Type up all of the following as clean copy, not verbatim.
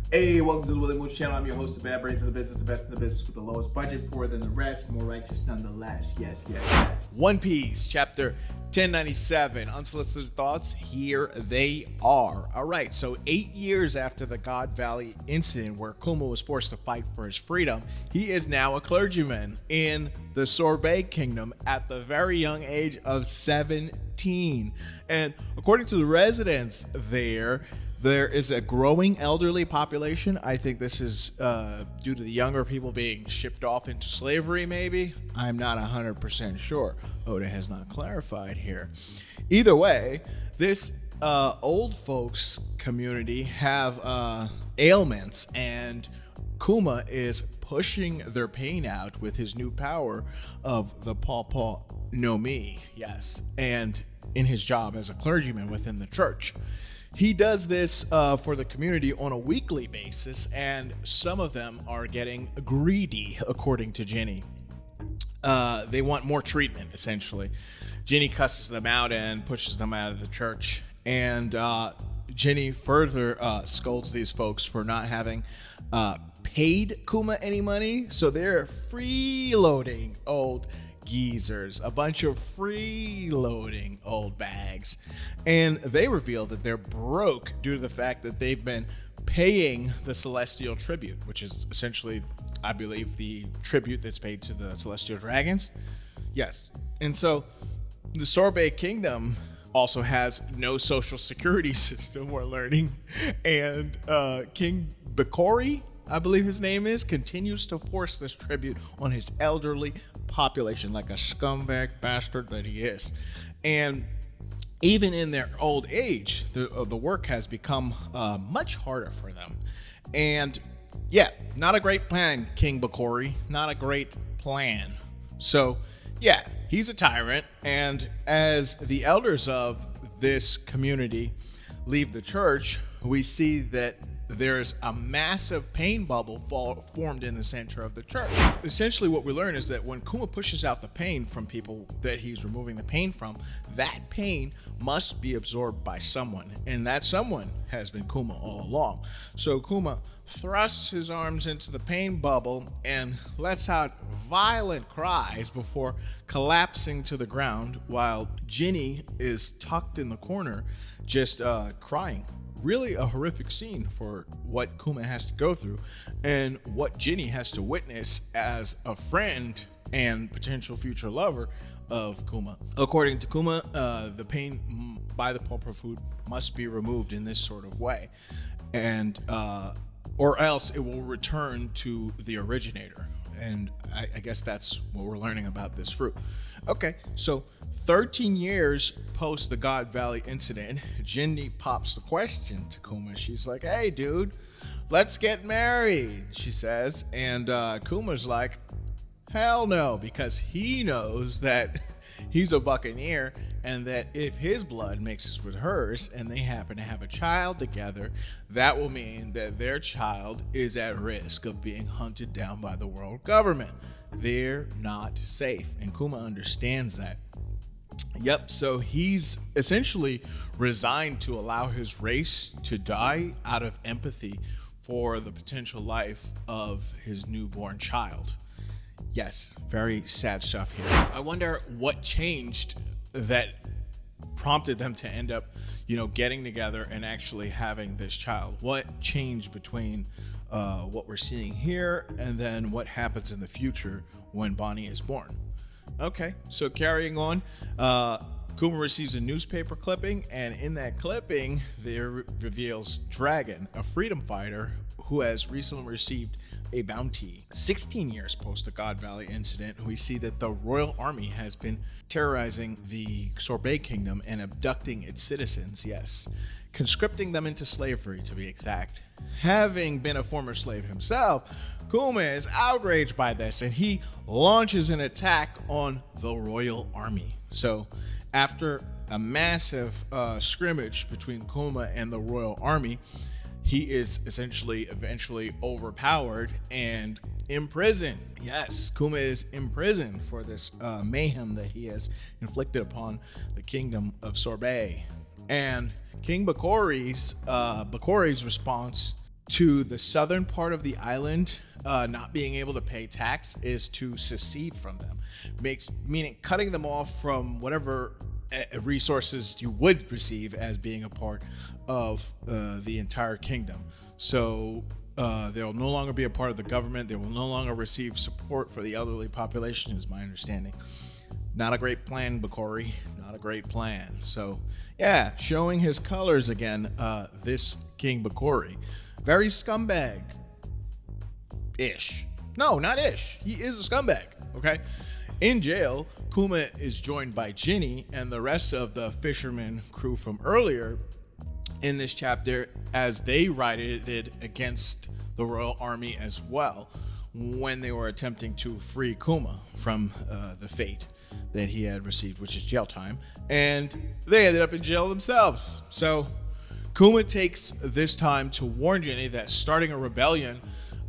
Hey, welcome to the Willie Mooch channel. I'm your host, the bad brains of the business, the best in the business with the lowest budget, poorer than the rest, more righteous nonetheless. Yes. One Piece, chapter 1097, Unsolicited Thoughts. Here they are. All right, so 8 years after the God Valley incident where Kuma was forced to fight for his freedom, he is now a clergyman in the Sorbet kingdom at the very young age of 17. And according to the residents there is a growing elderly population. I think this is due to the younger people being shipped off into slavery, maybe. I'm not 100% sure. Oda has not clarified here. Either way, this old folks community have ailments, and Kuma is pushing their pain out with his new power of the Paw no Mi, yes, and in his job as a clergyman within the church. He does this for the community on a weekly basis, and some of them are getting greedy, according to Ginny. They want more treatment, essentially. Ginny cusses them out and pushes them out of the church, and Ginny further scolds these folks for not having paid Kuma any money, so they're freeloading old geezers, a bunch of freeloading old bags, and they reveal that they're broke due to the fact that they've been paying the celestial tribute, which is essentially, I believe, the tribute that's paid to the celestial dragons. Yes. And so the Sorbet kingdom also has no social security system, we're learning, and King Bakori, I believe his name is, continues to force this tribute on his elderly population like a scumbag bastard that he is. And even in their old age, the work has become much harder for them. And yeah, not a great plan, King Bakori. Not a great plan. So yeah, he's a tyrant. And as the elders of this community leave the church, we see that there's a massive pain bubble formed in the center of the church. Essentially, what we learn is that when Kuma pushes out the pain from people that he's removing the pain from, that pain must be absorbed by someone, and that someone has been Kuma all along. So Kuma thrusts his arms into the pain bubble and lets out violent cries before collapsing to the ground, while Ginny is tucked in the corner, just crying. Really a horrific scene for what Kuma has to go through and what Ginny has to witness as a friend and potential future lover of Kuma. According to Kuma, the pain by the pauper food must be removed in this sort of way, and or else it will return to the originator. And I guess that's what we're learning about this fruit. Okay, so 13 years post the God Valley incident, Ginny pops the question to Kuma. She's like, hey, dude, let's get married, she says. And Kuma's like, hell no, because he knows that he's a buccaneer and that if his blood mixes with hers and they happen to have a child together, that will mean that their child is at risk of being hunted down by the world government. They're not safe, and Kuma understands that. Yep, so he's essentially resigned to allow his race to die out of empathy for the potential life of his newborn child. Yes, very sad stuff here. I wonder what changed that prompted them to end up, getting together and actually having this child. What changed between what we're seeing here and then what happens in the future when Bonnie is born? Okay, so carrying on, Kuma receives a newspaper clipping, and in that clipping, there reveals Dragon, a freedom fighter who has recently received a bounty. 16 years post the God Valley incident, we see that the royal army has been terrorizing the Sorbet kingdom and abducting its citizens, yes, conscripting them into slavery, to be exact. Having been a former slave himself, Kuma is outraged by this, and he launches an attack on the royal army. So after a massive scrimmage between Kuma and the royal army, he is eventually overpowered and imprisoned. Yes, Kuma is imprisoned for this mayhem that he has inflicted upon the kingdom of Sorbet. And King Bakori's response to the southern part of the island, not being able to pay tax is to secede from them. Meaning cutting them off from whatever resources you would receive as being a part of the entire kingdom. So they'll no longer be a part of the government. They will no longer receive support for the elderly population, is my understanding. Not a great plan, Bakori. Not a great plan. So, yeah, showing his colors again, this King Bakori. Very scumbag-ish. No, not ish. He is a scumbag, okay? In jail, Kuma is joined by Ginny and the rest of the fisherman crew from earlier in this chapter as they rioted against the royal army as well when they were attempting to free Kuma from the fate that he had received, which is jail time, and they ended up in jail themselves. So Kuma takes this time to warn Ginny that starting a rebellion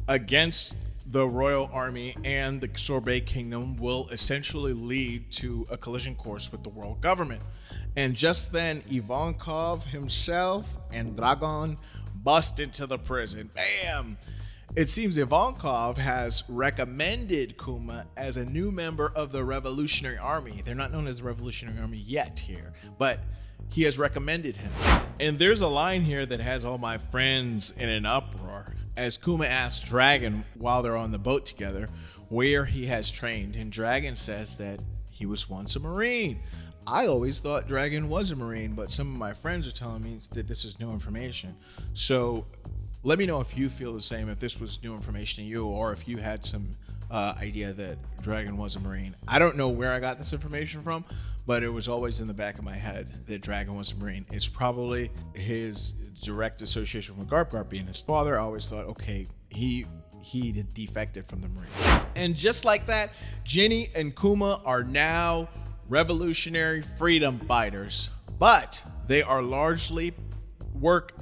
against the royal army and the Sorbet kingdom will essentially lead to a collision course with the world government. And just then, Ivankov himself and Dragon bust into the prison. Bam! It seems Ivankov has recommended Kuma as a new member of the Revolutionary Army. They're not known as the Revolutionary Army yet here, but he has recommended him. And there's a line here that has all my friends in an uproar as Kuma asks Dragon while they're on the boat together where he has trained, and Dragon says that he was once a Marine. I always thought Dragon was a Marine, but some of my friends are telling me that this is new information. So let me know if you feel the same, if this was new information to you, or if you had some idea that Dragon was a Marine. I don't know where I got this information from, but it was always in the back of my head that Dragon was a Marine. It's probably his direct association with Garp being his father. I always thought, okay, he defected from the Marines. And just like that, Ginny and Kuma are now revolutionary freedom fighters, but they largely work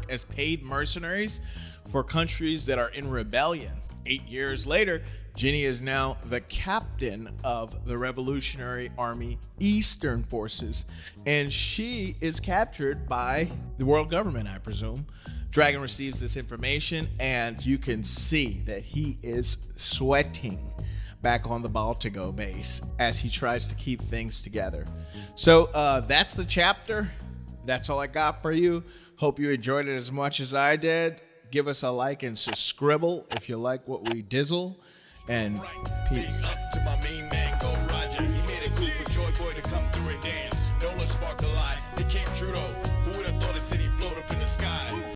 as paid mercenaries for countries that are in rebellion. 8 years later, Ginny is now the captain of the Revolutionary Army Eastern Forces, and she is captured by the world government, I presume. Dragon receives this information, and you can see that he is sweating back on the Baltigo base as he tries to keep things together. So that's the chapter. That's all I got for you. Hope you enjoyed it as much as I did. Give us a like and subscribe if you like what we dizzle. And peace. Big up to my main man, Go Roger. He made it cool for Joy Boy to come through and dance. Nolan sparked the lie. It came true though. Who would have thought a city float up in the sky?